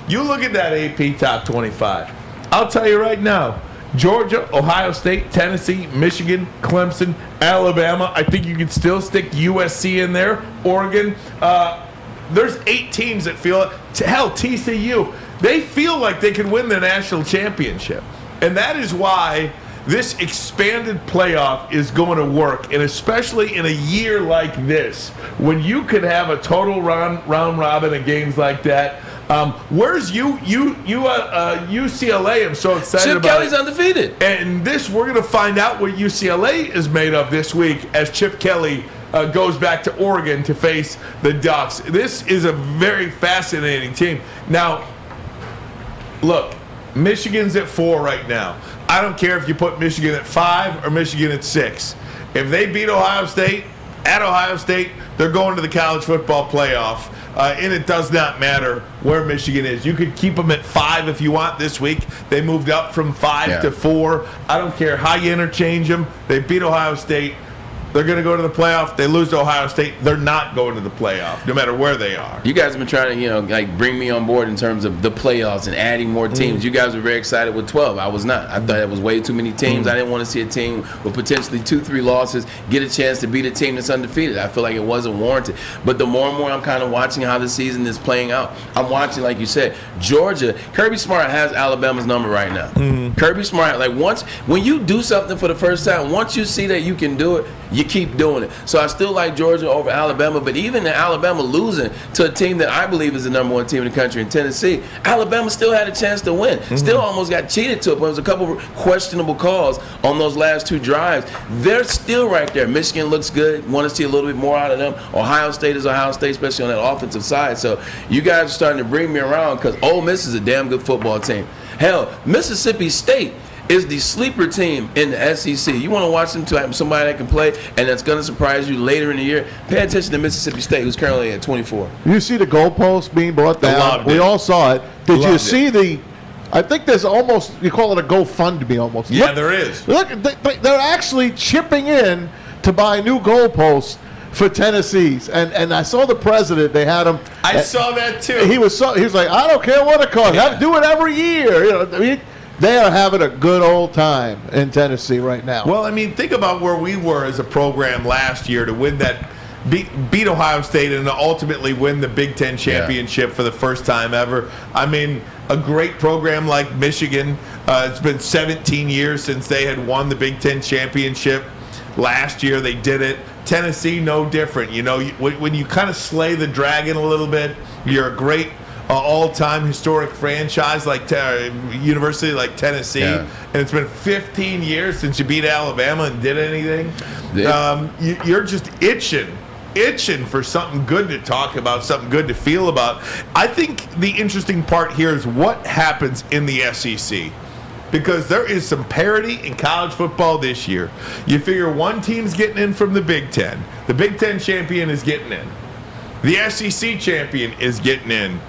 You look at that AP top 25. I'll tell you right now, Georgia, Ohio State, Tennessee, Michigan, Clemson, Alabama. I think you can still stick USC in there. Oregon. There's 8 teams that feel it. Hell, TCU. They feel like they can win the national championship. And that is why this expanded playoff is going to work. And especially in a year like this, when you could have a total round robin of games like that. Where's UCLA? I'm so excited Chip about Kelly's it. undefeated. And we're going to find out what UCLA is made of this week as Chip Kelly goes back to Oregon to face the Ducks. This is a very fascinating team. Now, look, Michigan's at 4 right now. I don't care if you put Michigan at 5 or Michigan at 6. If they beat Ohio State at Ohio State, they're going to the college football playoff. And it does not matter where Michigan is. You could keep them at 5 if you want this week. They moved up from 5 to 4. I don't care how you interchange them. They beat Ohio State. They're going to go to the playoff. They lose to Ohio State. They're not going to the playoff, no matter where they are. You guys have been trying to, bring me on board in terms of the playoffs and adding more teams. You guys were very excited with 12. I was not. I thought it was way too many teams. I didn't want to see a team with potentially 2-3 losses get a chance to beat a team that's undefeated. I feel like it wasn't warranted. But the more and more I'm kind of watching how the season is playing out, I'm watching, like you said, Georgia. Kirby Smart has Alabama's number right now. Kirby Smart, when you do something for the first time, once you see that you can do it, you keep doing it. So I still like Georgia over Alabama, but even in Alabama losing to a team that I believe is the number 1 team in the country in Tennessee, Alabama still had a chance to win. Still almost got cheated to it, but there was a couple of questionable calls on those last 2 drives. They're still right there. Michigan looks good. Want to see a little bit more out of them. Ohio State is Ohio State, especially on that offensive side. So you guys are starting to bring me around because Ole Miss is a damn good football team. Hell, Mississippi State is the sleeper team in the SEC. You want to watch them to have somebody that can play and that's going to surprise you later in the year? Pay attention to Mississippi State, who's currently at 24. You see the goalpost being brought down. We all saw it. Did you see I think there's almost, you call it a GoFundMe almost. Yeah, there is. Look, they're actually chipping in to buy new goalposts for Tennessee's. And I saw the president, they had him. I saw that too. He was like, I don't care what it costs. I do it every year. They are having a good old time in Tennessee right now. Well, think about where we were as a program last year to win that, beat Ohio State and to ultimately win the Big Ten championship for the first time ever. A great program like Michigan. It's been 17 years since they had won the Big Ten championship. Last year they did it. Tennessee, no different. When you kind of slay the dragon a little bit, you're a great all-time historic franchise like university like Tennessee, and it's been 15 years since you beat Alabama and did anything. You're just itching for something good to talk about, something good to feel about. I think the interesting part here is what happens in the SEC. Because there is some parity in college football this year. You figure one team's getting in from the Big Ten. The Big Ten champion is getting in. The SEC champion is getting in.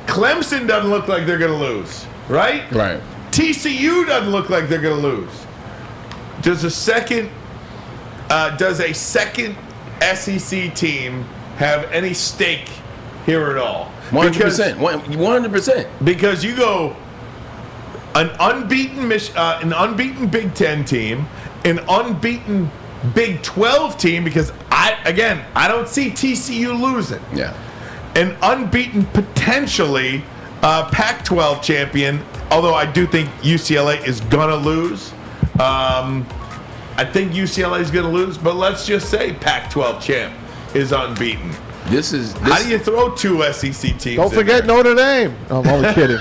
Clemson doesn't look like they're going to lose, right? Right. TCU doesn't look like they're going to lose. Does a second SEC team have any stake here at all? 100%. 100%. Because you go an unbeaten Big Ten team, an unbeaten Big 12 team, because I don't see TCU losing. Yeah. An unbeaten, potentially Pac-12 champion, although I do think UCLA is going to lose. I think UCLA is going to lose, but let's just say Pac-12 champ is unbeaten. How do you throw 2 SEC teams? Don't forget Notre Dame. I'm only kidding.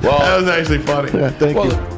Well, that was actually funny. Yeah, thank you.